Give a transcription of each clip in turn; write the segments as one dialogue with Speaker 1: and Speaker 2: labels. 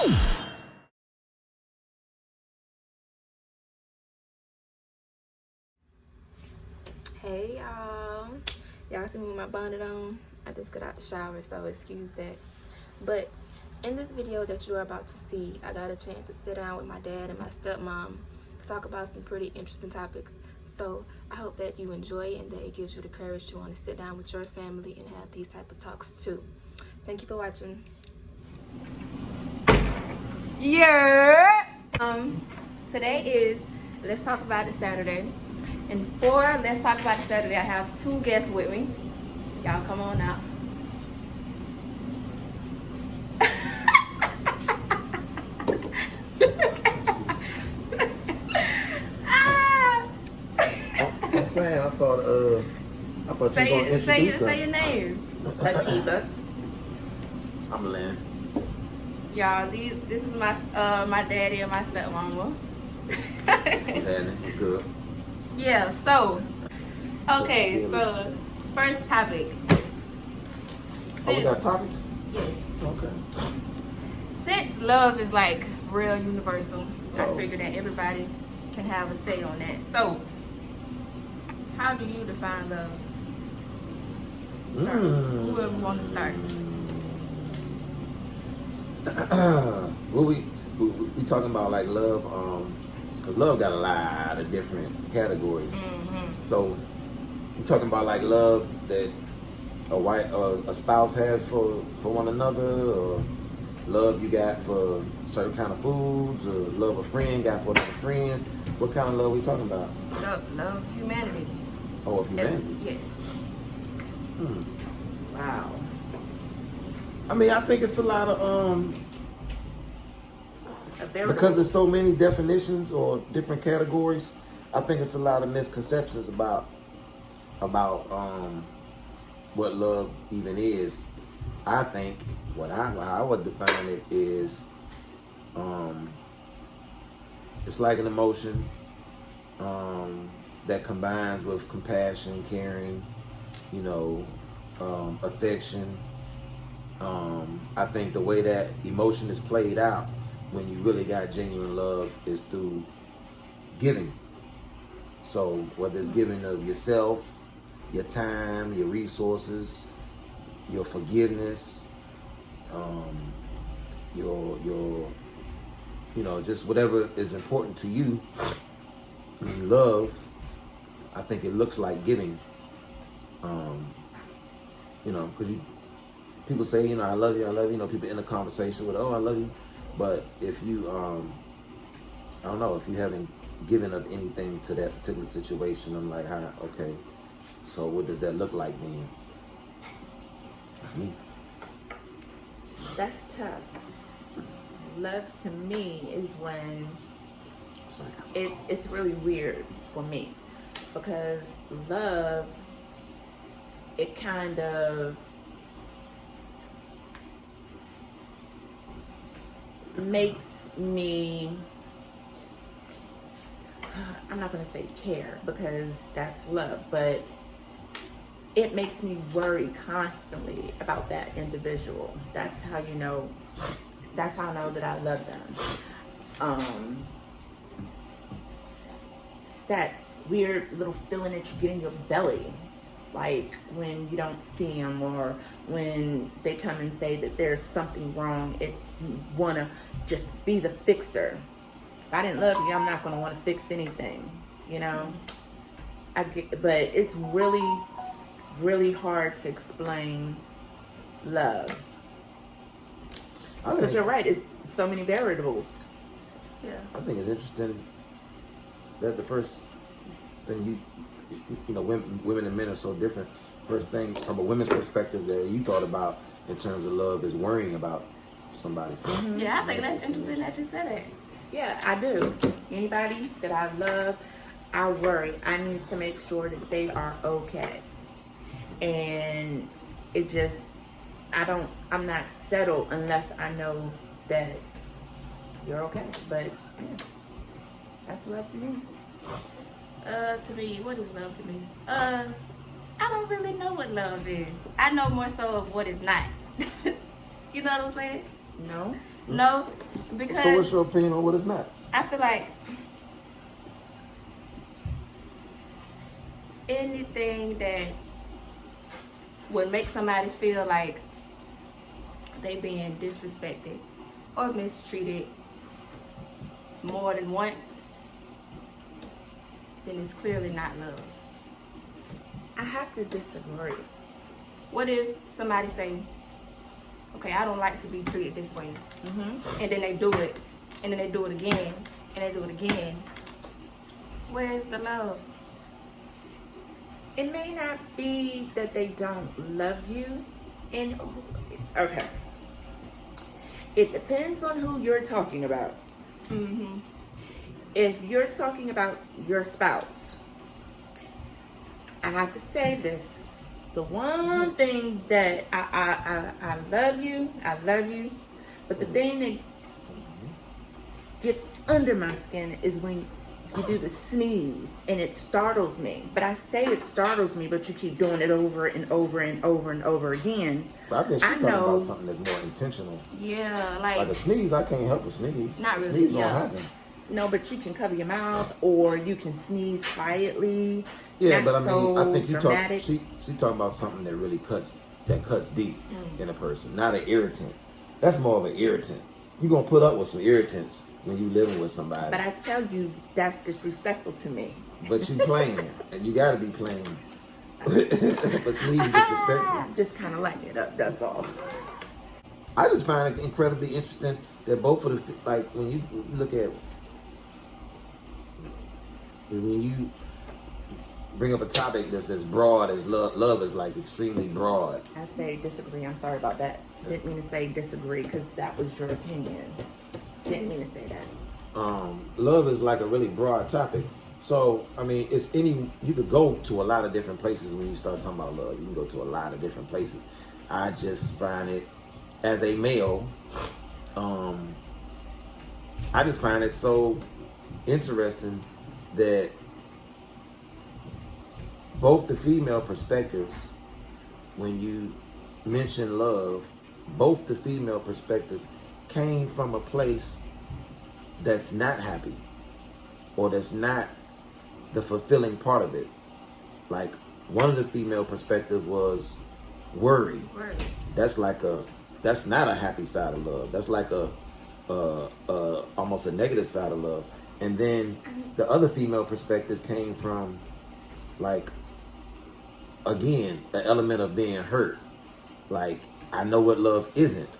Speaker 1: Hey y'all see me with my bonnet on. I just got out the shower, so excuse that. But in this video that you're about to see, I got a chance to sit down with my dad and my stepmom to talk about some pretty interesting topics. So I hope that you enjoy it and that it gives you the courage to want to sit down with your family and have these type of talks too. Thank you for watching. Yeah. Today is Let's Talk About It Saturday. And for Let's Talk About It Saturday, I have two guests with me. Y'all come on out.
Speaker 2: I'm saying, I thought you were going to introduce us.
Speaker 1: Say your name.
Speaker 3: Akiva. I'm Lynn.
Speaker 1: Y'all, this is my my daddy and my stepmama.
Speaker 2: Danny, it's good.
Speaker 1: Yeah, so okay, so first topic.
Speaker 2: Oh, we got topics?
Speaker 1: Yes.
Speaker 2: Okay.
Speaker 1: Since love is like real universal, I
Speaker 2: Oh.
Speaker 1: figured that everybody can have a say on that. So, how do you define love? Whoever wants to start.
Speaker 2: What we talking about, like love, because love got a lot of different categories.
Speaker 1: Mm-hmm.
Speaker 2: So you talking about like love that a spouse has for one another, or love you got for certain kind of foods, or love a friend got for another friend. What kind of love we talking about?
Speaker 1: Love humanity.
Speaker 2: Oh, of humanity.
Speaker 1: Yes.
Speaker 3: Wow.
Speaker 2: I mean, I think it's a lot of because there's so many definitions or different categories. I think it's a lot of misconceptions about what love even is. I think how I would define it is it's like an emotion that combines with compassion, caring, affection. I think the way that emotion is played out when you really got genuine love is through giving. So whether it's giving of yourself, your time, your resources, your forgiveness, your just whatever is important to you when you love, I think it looks like giving. Because people say, I love you, people end a conversation with, oh, I love you. But if you, I don't know, if you haven't given up anything to that particular situation, I'm like, okay, so what does that look like then? That's me.
Speaker 3: That's tough. Love to me is when it's really weird for me, because love, it kind of makes me, I'm not going to say care because that's love, but it makes me worry constantly about that individual. That's how I know that I love them. It's that weird little feeling that you get in your belly, like when you don't see them, or when they come and say that there's something wrong. It's, you want to just be the fixer. If I didn't love you, I'm not going to want to fix anything, but it's really, really hard to explain love. Because you're right, it's so many variables.
Speaker 1: Yeah.
Speaker 2: I think it's interesting that the first thing women and men are so different. First thing from a women's perspective that you thought about in terms of love is worrying about somebody.
Speaker 3: Mm-hmm.
Speaker 1: Yeah, I think that's interesting that you said that.
Speaker 3: Yeah, I do. Anybody that I love, I worry. I need to make sure that they are okay. And it just, I'm not settled unless I know that you're okay. But yeah, that's love to me.
Speaker 1: To me, what is love to me? I don't really know what love is. I know more so of what it's not. You know what I'm saying?
Speaker 3: No.
Speaker 1: No, because
Speaker 2: So what's your opinion on what it's not?
Speaker 1: I feel like anything that would make somebody feel like they being disrespected or mistreated more than once, then it's clearly not love.
Speaker 3: I have to disagree.
Speaker 1: What if somebody say, okay, I don't like to be treated this way,
Speaker 3: Mm-hmm.
Speaker 1: and then they do it, and then they do it again, and they do it again? Where's the love?
Speaker 3: It may not be that they don't love you. And okay, it depends on who you're talking about.
Speaker 1: Mm-hmm.
Speaker 3: If you're talking about your spouse, I have to say this. The one thing that I love you, but the thing that gets under my skin is when you do the sneeze, and it startles me. But I say it startles me, but you keep doing it over and over and over and over again.
Speaker 2: But I guess she's talking about something that's more intentional.
Speaker 1: Yeah,
Speaker 2: Like a sneeze, I can't help a sneeze.
Speaker 1: Not
Speaker 2: A
Speaker 1: really,
Speaker 2: sneeze
Speaker 1: yeah.
Speaker 2: gonna happen.
Speaker 3: No, but you can cover your mouth, or you can sneeze quietly.
Speaker 2: Yeah,
Speaker 3: Not
Speaker 2: but I mean,
Speaker 3: so
Speaker 2: I think you
Speaker 3: dramatic.
Speaker 2: talk. She talking about something that really cuts deep in a person, not an irritant. That's more of an irritant. You gonna put up with some irritants when you living with somebody.
Speaker 3: But I tell you, that's disrespectful to me.
Speaker 2: But you playing, and you gotta be playing. If a sneeze is disrespectful.
Speaker 3: Just kind of lighten it up, that's all.
Speaker 2: I just find it incredibly interesting that both of the, like, when you look at, when you bring up a topic that's as broad as love is like extremely broad.
Speaker 3: I say disagree. I'm sorry about that. Didn't mean to say disagree because that was your opinion. Didn't mean to say that.
Speaker 2: Love is like a really broad topic. So, I mean, you could go to a lot of different places when you start talking about love. You can go to a lot of different places. I just find it, as a male, I just find it so interesting that both the female perspectives, when you mention love, both the female perspective came from a place that's not happy, or that's not the fulfilling part of it. Like, one of the female perspective was worry. That's not a happy side of love. That's like a almost a negative side of love. And then the other female perspective came from, like, again, the element of being hurt. Like, I know what love isn't.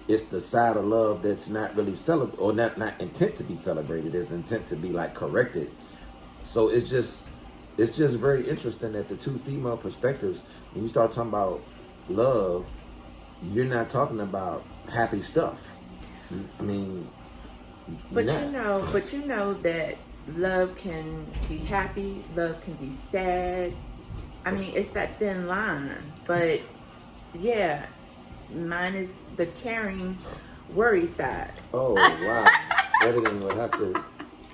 Speaker 2: It's the side of love that's not really celebrated, or not intent to be celebrated. It's intent to be, like, corrected. So it's just very interesting that the two female perspectives, when you start talking about love, you're not talking about happy stuff. I mean,
Speaker 3: But you know that love can be happy, love can be sad. I mean, it's that thin line. But yeah, mine is the caring, worry side.
Speaker 2: Oh wow, editing will have to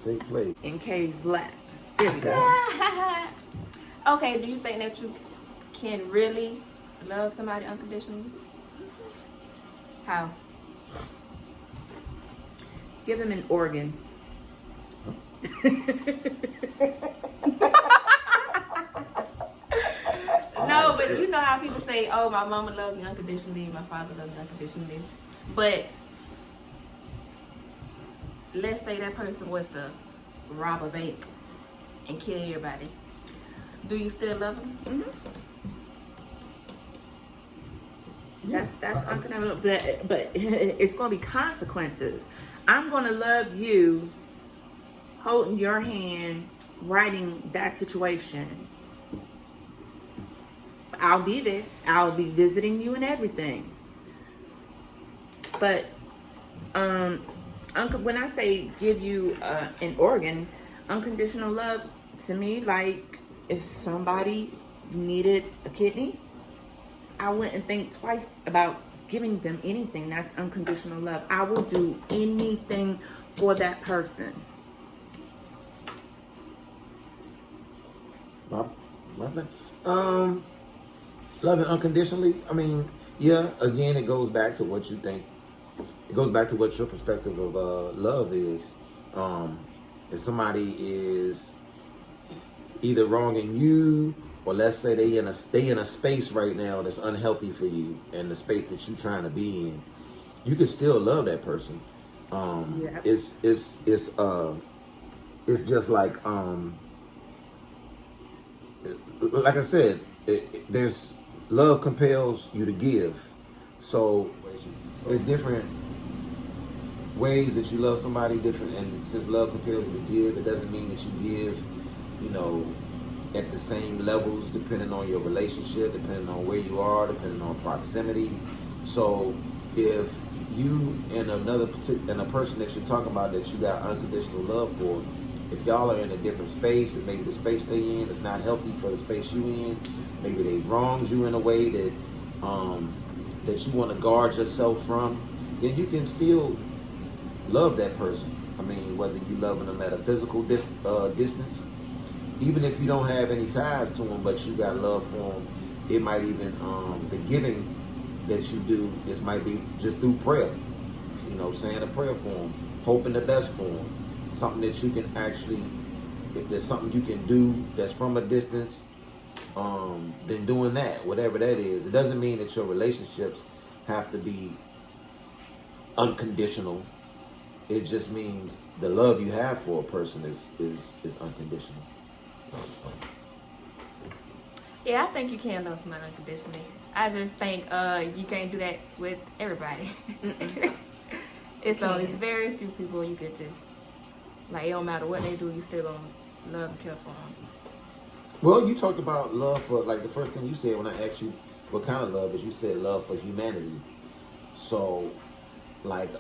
Speaker 2: take place.
Speaker 3: In Kay's lap. There we go.
Speaker 1: Okay, do you think that you can really love somebody unconditionally? How?
Speaker 3: Give him an organ.
Speaker 1: No, but you know how people say, oh, my mama loves me unconditionally, my father loves me unconditionally. But let's say that person was to rob a bank and kill everybody. Do you still love them?
Speaker 3: Mm-hmm. That's unconditional, but it's going to be consequences. I'm going to love you holding your hand, writing that situation. I'll be there. I'll be visiting you and everything. But when I say give you an organ, unconditional love to me, like if somebody needed a kidney, I wouldn't think twice about giving them anything. That's unconditional love. I will do anything for that person.
Speaker 2: Loving unconditionally. I mean, yeah. Again, it goes back to what you think it goes back to what your perspective of love is. If somebody is either wronging you, or let's say they in a space right now that's unhealthy for you, and the space that you're trying to be in, you can still love that person. It's just like I said, there's love compels you to give. So there's different ways that you love somebody, different, and since love compels you to give, it doesn't mean that you give, at the same levels, depending on your relationship, depending on where you are, depending on proximity. So if you and a person that you're talking about that you got unconditional love for, if y'all are in a different space, and maybe the space they in is not healthy for the space you in, maybe they've wronged you in a way that that you want to guard yourself from, then you can still love that person. I mean, whether you loving them at a physical distance, even if you don't have any ties to them, but you got love for them, it might even the giving that you do might be just through prayer. Saying a prayer for them, hoping the best for them. Something that you can actually, if there's something you can do that's from a distance, then doing that, whatever that is. It doesn't mean that your relationships have to be unconditional. It just means the love you have for a person is unconditional.
Speaker 1: Yeah, I think you can love somebody unconditionally. I just think you can't do that with everybody. It's very few people you could just, like, it don't matter what they do, you still gonna love and care for them.
Speaker 2: Well, you talked about love for, like, the first thing you said when I asked you what kind of love is, you said love for humanity. So, like,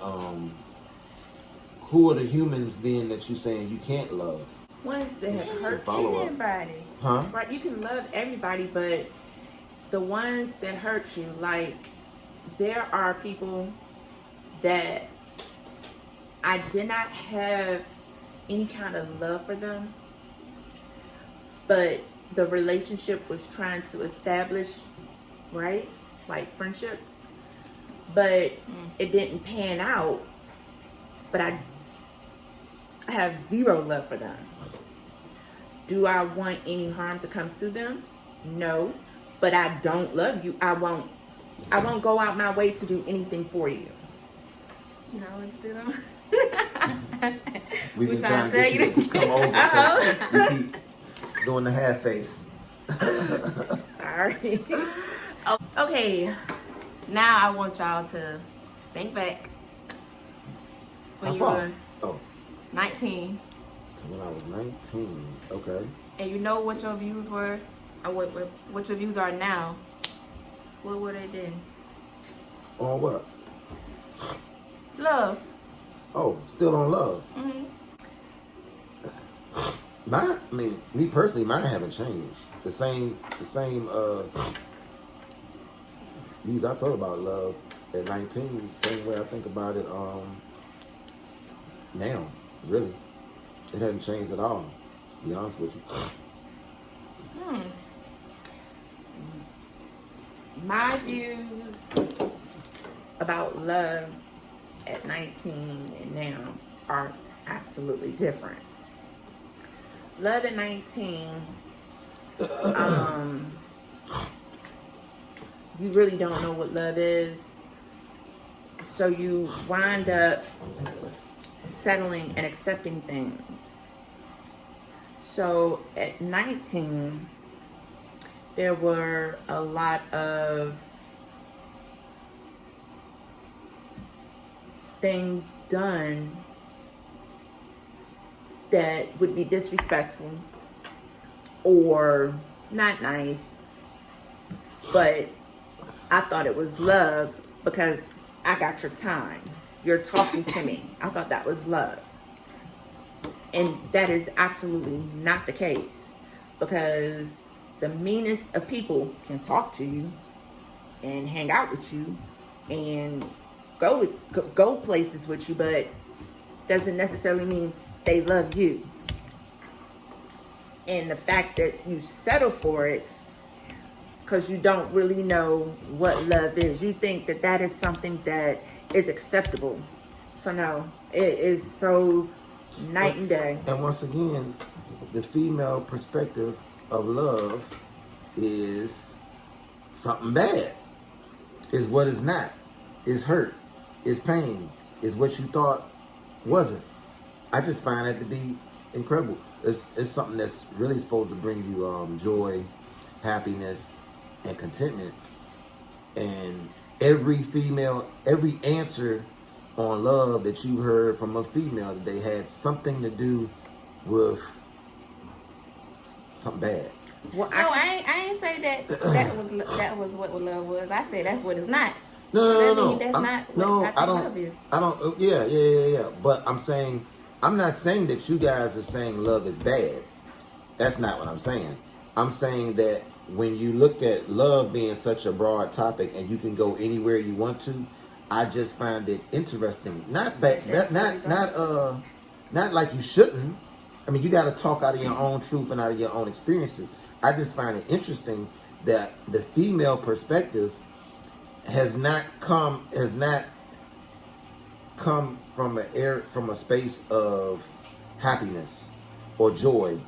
Speaker 2: who are the humans then that you saying you can't love?
Speaker 3: Ones that have hurt
Speaker 1: everybody.
Speaker 2: Huh?
Speaker 3: Right, you can love everybody, but the ones that hurt you, like, there are people that I did not have any kind of love for them, but the relationship was trying to establish, right, like friendships, but it didn't pan out, but I have zero love for them. Do I want any harm to come to them? No, but I don't love you. I won't go out my way to do anything for you.
Speaker 1: No, it's still don't.
Speaker 2: We've been trying to get you to come over. You keep doing the half face.
Speaker 3: Sorry.
Speaker 1: Oh, okay, now I want y'all to think back. When you were 19.
Speaker 2: So when I was 19, okay.
Speaker 1: And you know what your views were, or what your views are now. What were they then?
Speaker 2: On what?
Speaker 1: Love.
Speaker 2: Oh, still on love.
Speaker 1: Mm-hmm.
Speaker 2: Me personally, mine haven't changed. The same views I thought about love at 19 is the same way I think about it now. Really, it hasn't changed at all. To be honest with you.
Speaker 3: My views about love at 19 and now are absolutely different. Love at 19, you really don't know what love is. So you wind up settling and accepting things. So at 19, there were a lot of things done that would be disrespectful or not nice, but I thought it was love because I got your time. You're talking to me. I thought that was love. And that is absolutely not the case, because the meanest of people can talk to you and hang out with you and go places with you, but doesn't necessarily mean they love you. And the fact that you settle for it because you don't really know what love is. You think that that is something that is acceptable. So no, it is so night and day.
Speaker 2: And once again, the female perspective of love is something bad. Is what is not. Is hurt. Is pain. Is what you thought wasn't. I just find that to be incredible. It's something that's really supposed to bring you joy, happiness, and contentment. And every answer on love that you heard from a female today had something to do with something bad.
Speaker 3: Well,
Speaker 1: No, I ain't say that was what love was. I said that's what it's not.
Speaker 2: No.
Speaker 1: That's not
Speaker 2: no,
Speaker 1: what
Speaker 2: I don't.
Speaker 1: love is.
Speaker 2: I don't. Yeah. But I'm not saying that you guys are saying love is bad. That's not what I'm saying. I'm saying that when you look at love being such a broad topic and you can go anywhere you want to, I just find it interesting. Not like you shouldn't. I mean, you got to talk out of your own truth and out of your own experiences. I just find it interesting that the female perspective has not come from a space of happiness or joy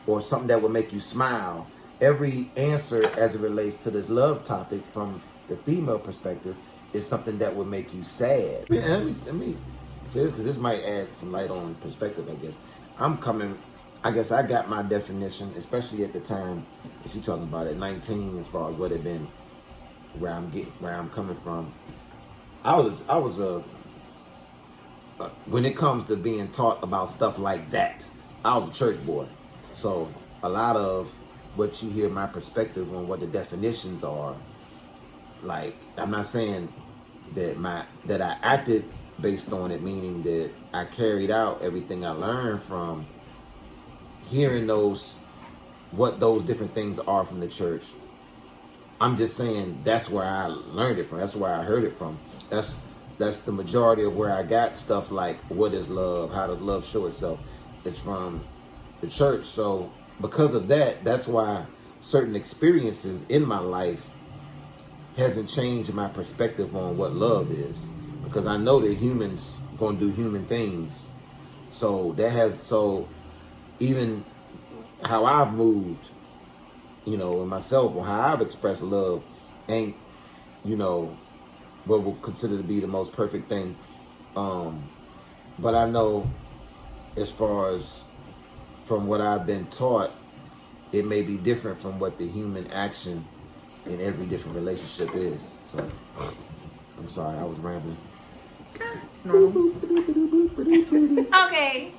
Speaker 2: or something that would make you smile. Every answer as it relates to this love topic from the female perspective is something that would make you sad. Yeah, let me say this because this might add some light on perspective, I guess. I guess I got my definition, especially at the time that you're talking about at 19, as far as what it been, where I'm coming from. I was when it comes to being taught about stuff like that, I was a church boy. So a lot of what you hear, my perspective on what the definitions are, like, I'm not saying that I acted based on it, meaning that I carried out everything I learned from hearing what those different things are from the church. I'm just saying that's where I learned it from. That's where I heard it from. That's the majority of where I got stuff like what is love, how does love show itself. It's from the church. So because of that, that's why certain experiences in my life hasn't changed my perspective on what love is, because I know that humans gonna do human things. So even how I've moved, in myself, or how I've expressed love ain't, what we'll consider to be the most perfect thing. But I know, as far as from what I've been taught, it may be different from what the human action in every different relationship is. So I'm sorry, I was rambling.
Speaker 3: It's normal.
Speaker 1: Okay.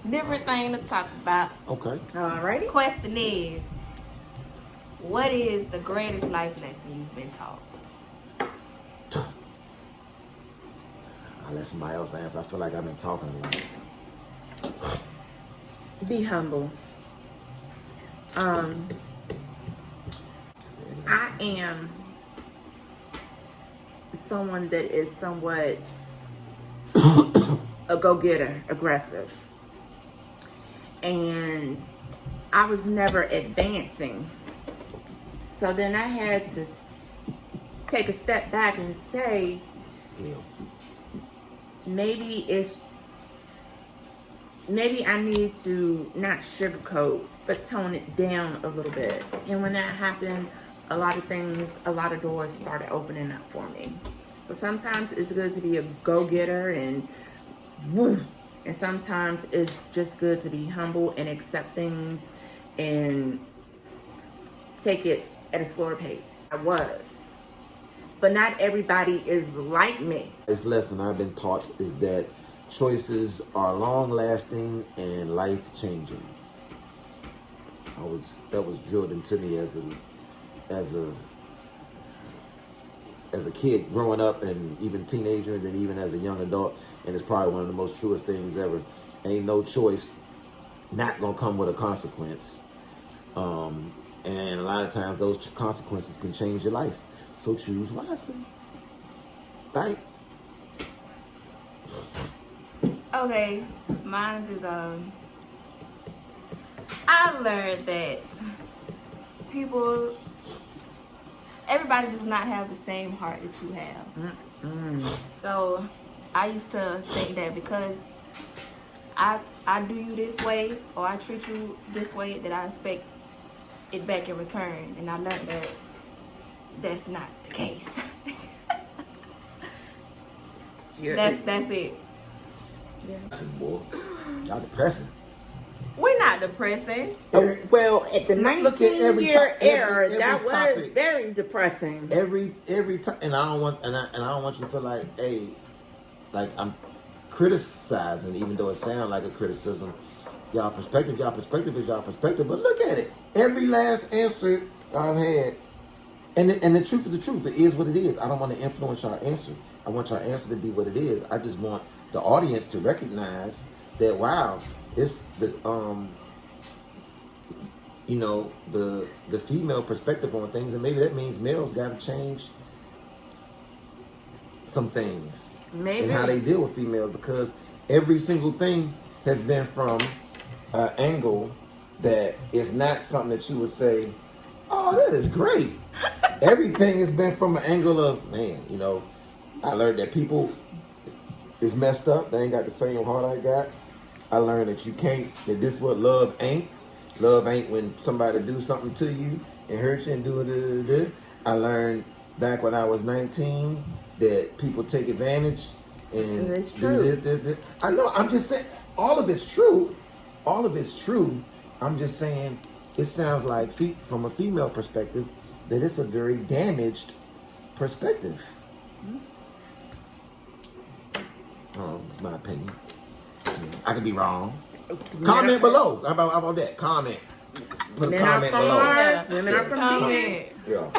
Speaker 1: Different thing to talk about.
Speaker 2: Okay.
Speaker 3: Alrighty.
Speaker 1: Question is, what is the greatest life lesson you've been taught?
Speaker 2: I'll let somebody else answer. I feel like I've been talking a lot.
Speaker 3: Be humble. I am someone that is somewhat a go-getter, aggressive. And I was never advancing. So then I had to take a step back and say, maybe I need to not sugarcoat, but tone it down a little bit. And when that happened, a lot of doors started opening up for me. So sometimes it's good to be a go-getter and woo. And sometimes it's just good to be humble and accept things and take it at a slower pace. I was. But not everybody is like me.
Speaker 2: This lesson I've been taught is that choices are long-lasting and life-changing. That was drilled into me as a kid growing up, and even teenager, and then even as a young adult. And it's probably one of the most truest things ever. Ain't no choice not gonna come with a consequence. And a lot of times those consequences can change your life. So choose wisely. Right?
Speaker 1: Okay, mine is I learned that everybody does not have the same heart that you have. So I used to think that because I do you this way or I treat you this way, that I expect it back in return, and I learned that that's not the case. That's it.
Speaker 3: Yeah.
Speaker 2: Listen, boy, y'all depressing.
Speaker 1: We're not depressing.
Speaker 3: Well, at the
Speaker 2: Look at every
Speaker 3: 19-year era,
Speaker 2: every
Speaker 3: that was
Speaker 2: topic.
Speaker 3: very depressing.
Speaker 2: Every time, and I don't want you to feel like, hey, like I'm criticizing, even though it sounds like a criticism. Y'all perspective is y'all perspective. But look at it. Every last answer I've had, and the truth is the truth. It is what it is. I don't want to influence your answer. I want your answer to be what it is. I just want the audience to recognize that, wow, it's the you know, the female perspective on things, and maybe that means males got to change some things
Speaker 3: Maybe.
Speaker 2: in how they deal with females, because every single thing has been from an angle that is not something that you would say, oh, that is great. Everything has been from an angle of, man, you know, I learned that people is messed up. They ain't got the same heart I got. I learned that you can't, that this is what love ain't. Love ain't when somebody do something to you and hurt you and do it. I learned back when I was 19 that people take advantage and
Speaker 3: it's true.
Speaker 2: do this. I know, I'm just saying, all of it's true. All of it's true. I'm just saying, it sounds like, from a female perspective, that it's a very damaged perspective. Oh, it's my opinion. I could be wrong. Comment below. How about that? Comment. Put a
Speaker 3: Men
Speaker 2: comment
Speaker 3: are from
Speaker 2: below.
Speaker 3: Mars, women are from Venus.
Speaker 2: Yeah.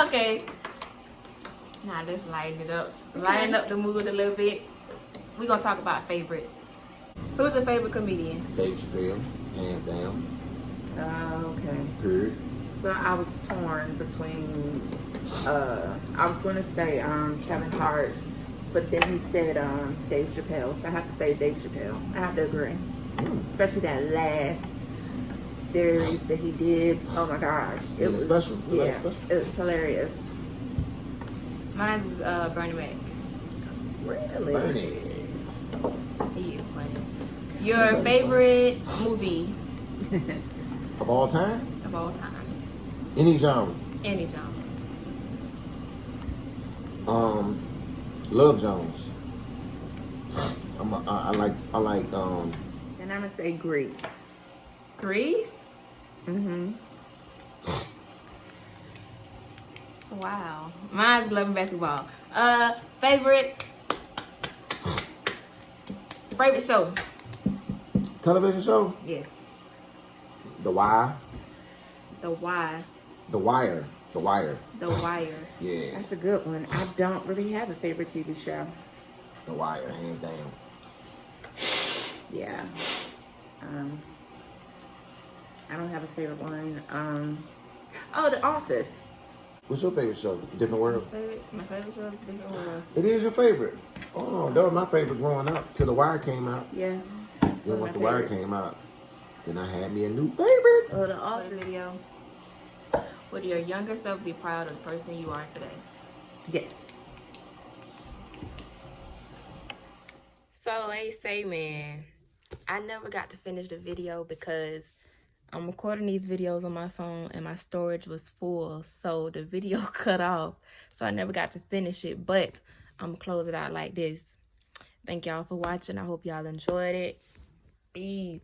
Speaker 1: Okay. Now let's lighten it up. Lighten up the mood a little bit. We're gonna talk about favorites. Who's your favorite comedian?
Speaker 2: Dave Chappelle, hands down.
Speaker 3: Okay.
Speaker 2: Period.
Speaker 3: So I was torn between, I was going to say Kevin Hart, but then he said Dave Chappelle. So I have to say Dave Chappelle. I have to agree. Especially that last series that he did. Oh my gosh. It was
Speaker 2: special.
Speaker 3: Yeah, it was hilarious.
Speaker 1: Mine is Bernie Mac.
Speaker 3: Really?
Speaker 2: Bernie.
Speaker 1: He is funny. Your favorite movie
Speaker 2: Of all time?
Speaker 1: of all time?
Speaker 2: Any genre.
Speaker 1: Any genre.
Speaker 2: Love Jones. I like
Speaker 3: And I'm going to say Grease.
Speaker 1: Grease?
Speaker 3: Mm-hmm.
Speaker 1: Wow. Mine's Love and Basketball. Favorite show?
Speaker 2: television show.
Speaker 1: Yes.
Speaker 2: The Wire.
Speaker 1: The Why.
Speaker 2: The Wire. The Wire.
Speaker 1: The Wire.
Speaker 2: Yeah.
Speaker 3: That's a good one. I don't really have a favorite TV show.
Speaker 2: The Wire, hands down.
Speaker 3: Yeah. I don't have a favorite one. The Office.
Speaker 2: What's your favorite show? Different World.
Speaker 1: My favorite show is Different World.
Speaker 2: It is your favorite. Oh, that was my favorite growing up till The Wire came out.
Speaker 3: Yeah. That's
Speaker 2: Then
Speaker 3: one
Speaker 2: once
Speaker 3: of
Speaker 2: The
Speaker 3: my
Speaker 2: Wire
Speaker 3: favorites.
Speaker 2: came out, then I had me a new favorite.
Speaker 3: The
Speaker 1: For the
Speaker 3: Office.
Speaker 1: video. Would your younger self be proud of the person you are today?
Speaker 3: Yes.
Speaker 1: So they say, man, I never got to finish the video because I'm recording these videos on my phone and my storage was full. So the video cut off. So I never got to finish it. But I'm going to close it out like this. Thank y'all for watching. I hope y'all enjoyed it. Peace.